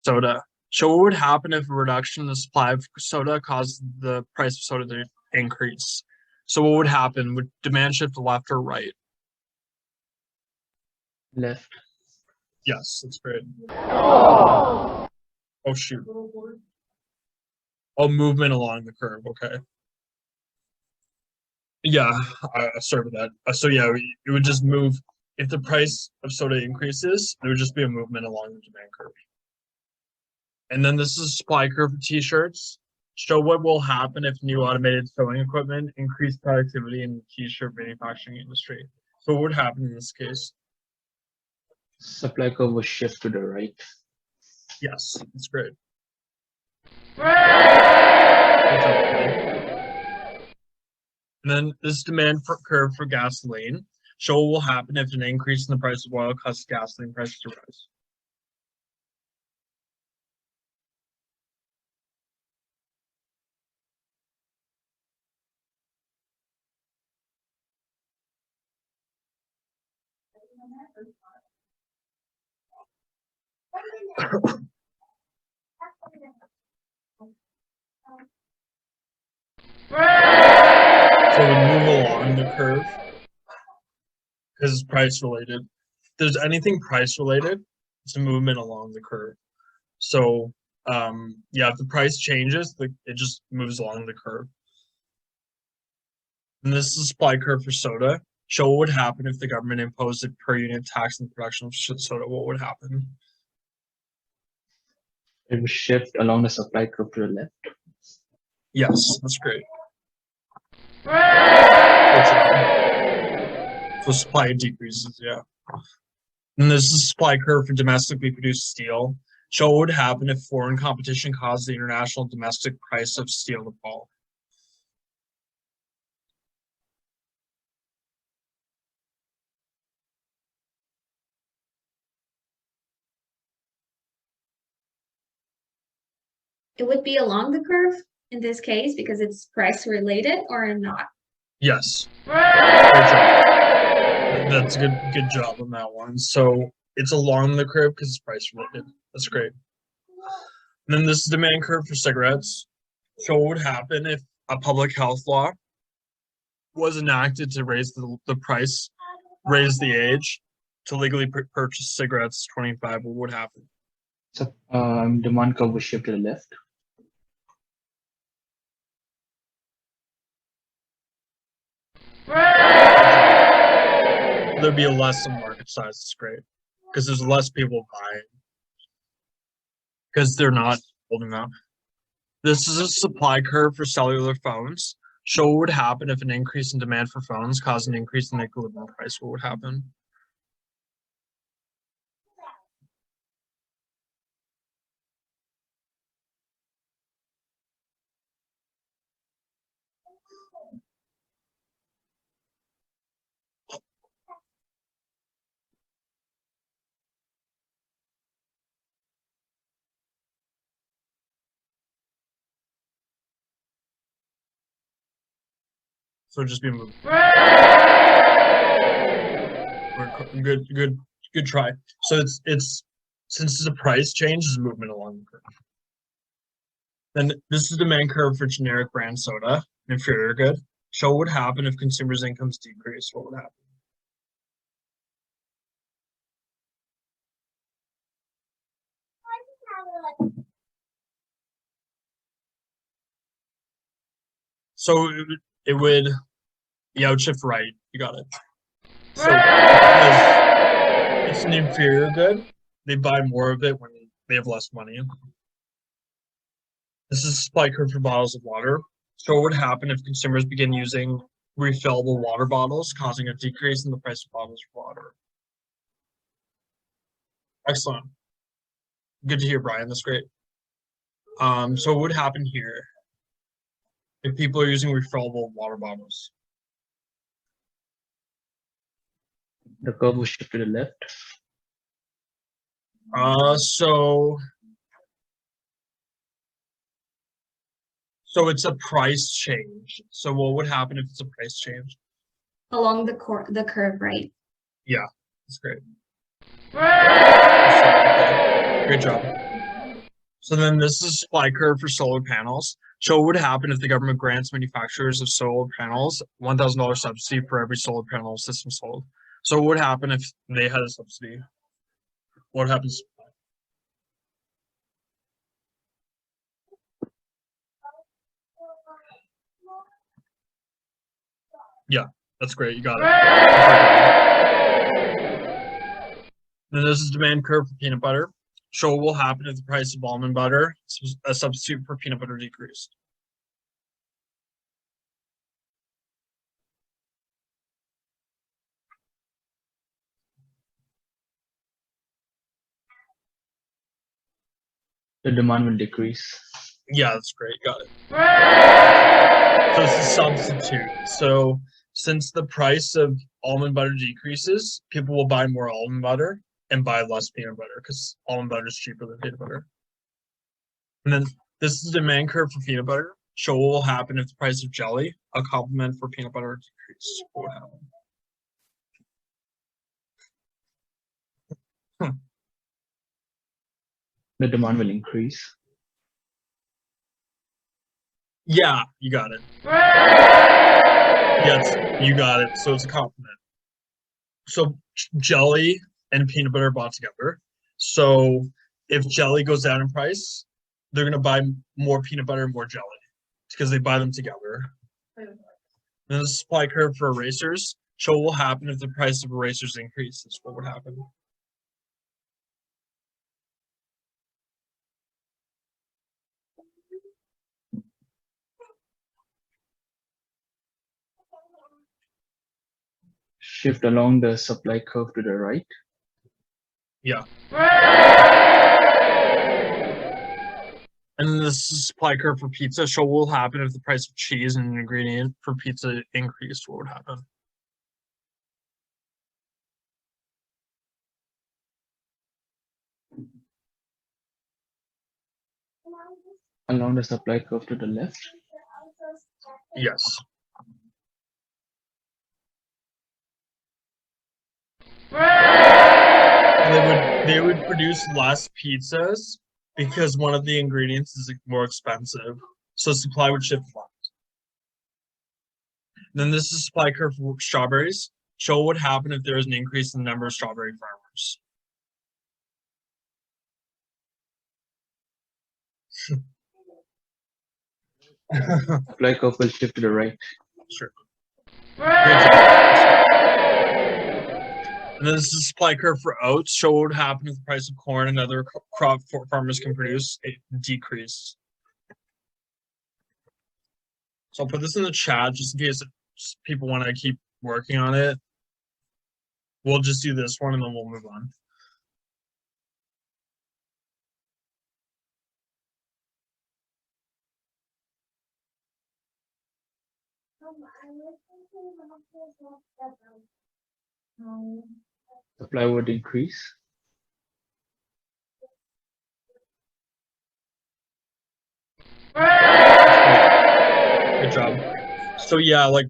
Soda. So what would happen if a reduction in the supply of soda caused the price of soda to increase? So what would happen? Would demand shift left or right? Left. Yes, that's great. Oh shoot. Oh, movement along the curve. Okay. Yeah, sorry about that. So yeah, it would just move if the price of soda increases. It would just be a movement along the demand curve. And then this is a supply curve for t-shirts. Show what will happen if new automated sewing equipment increase productivity in the t-shirt manufacturing industry. So what would happen in this case? Supply curve will shift to the right. Yes, that's great. And then this demand curve for gasoline. Show what will happen if an increase in the price of oil causes gasoline prices to rise. So we move along the curve because it's price related. If there's anything price related, it's a movement along the curve. So yeah, if the price changes, it just moves along the curve. And this is the supply curve for soda. Show what would happen if the government imposed a per unit tax on the production of soda. What would happen? It will shift along the supply curve to the left. Yes, that's great. So supply decreases, yeah. And this is the supply curve for domestically produced steel. Show what would happen if foreign competition caused the international domestic price of steel to fall. It would be along the curve in this case because it's price related or not? Yes. That's a good job on that one. So it's along the curve because it's price related. That's great. And then this is demand curve for cigarettes. So what would happen if a public health law was enacted to raise the price, raise the age to legally purchase cigarettes 25? What would happen? So demand curve will shift to the left. There'd be a less in market size. It's great because there's less people buying because they're not old enough. This is a supply curve for cellular phones. Show what would happen if an increase in demand for phones caused an increase in the equilibrium price. What would happen? So just be moving. Good try. So it's since it's a price change, it's movement along the curve. Then this is demand curve for generic brand soda, inferior good. Show what would happen if consumers' incomes decrease. What would happen? So it would, yeah, it would shift right. You got it. So because it's an inferior good, they buy more of it when they have less money. This is a supply curve for bottles of water. So what would happen if consumers begin using refillable water bottles, causing a decrease in the price of bottles of water? Excellent. Good to hear, Brian. That's great. So what would happen here if people are using refillable water bottles? The curve will shift to the left. So it's a price change. So what would happen if it's a price change? Along the curve, right? Yeah, that's great. Great job. So then this is supply curve for solar panels. Show what would happen if the government grants manufacturers of solar panels $1,000 subsidy for every solar panel system sold. So what would happen if they had a subsidy? What happens? Yeah, that's great. You got it. Then this is demand curve for peanut butter. Show what will happen if the price of almond butter, a substitute for peanut butter, decreased. The demand will decrease. Yeah, that's great. Got it. So it's a substitute. So since the price of almond butter decreases, people will buy more almond butter and buy less peanut butter because almond butter is cheaper than peanut butter. And then this is demand curve for peanut butter. Show what will happen if the price of jelly, a complement for peanut butter, decreases. What would happen? The demand will increase. Yeah, you got it. Yes, you got it. So it's a complement. So jelly and peanut butter are bought together. So if jelly goes down in price, they're gonna buy more peanut butter and more jelly because they buy them together. Then the supply curve for erasers show what will happen if the price of erasers increases. What would happen? Shift along the supply curve to the right. Yeah. And then this is supply curve for pizza. Show what will happen if the price of cheese and an ingredient for pizza increased. What would happen? Along the supply curve to the left. Yes. They would produce less pizzas because one of the ingredients is more expensive. So supply would shift left. Then this is supply curve for strawberries. Show what would happen if there is an increase in the number of strawberry farmers. Supply curve will shift to the right. Sure. Great job. And then this is supply curve for oats. Show what would happen if the price of corn and other crop farmers can produce a decrease. So I'll put this in the chat just in case people want to keep working on it. We'll just do this one and then we'll move on. Supply would increase. Good job. So yeah, like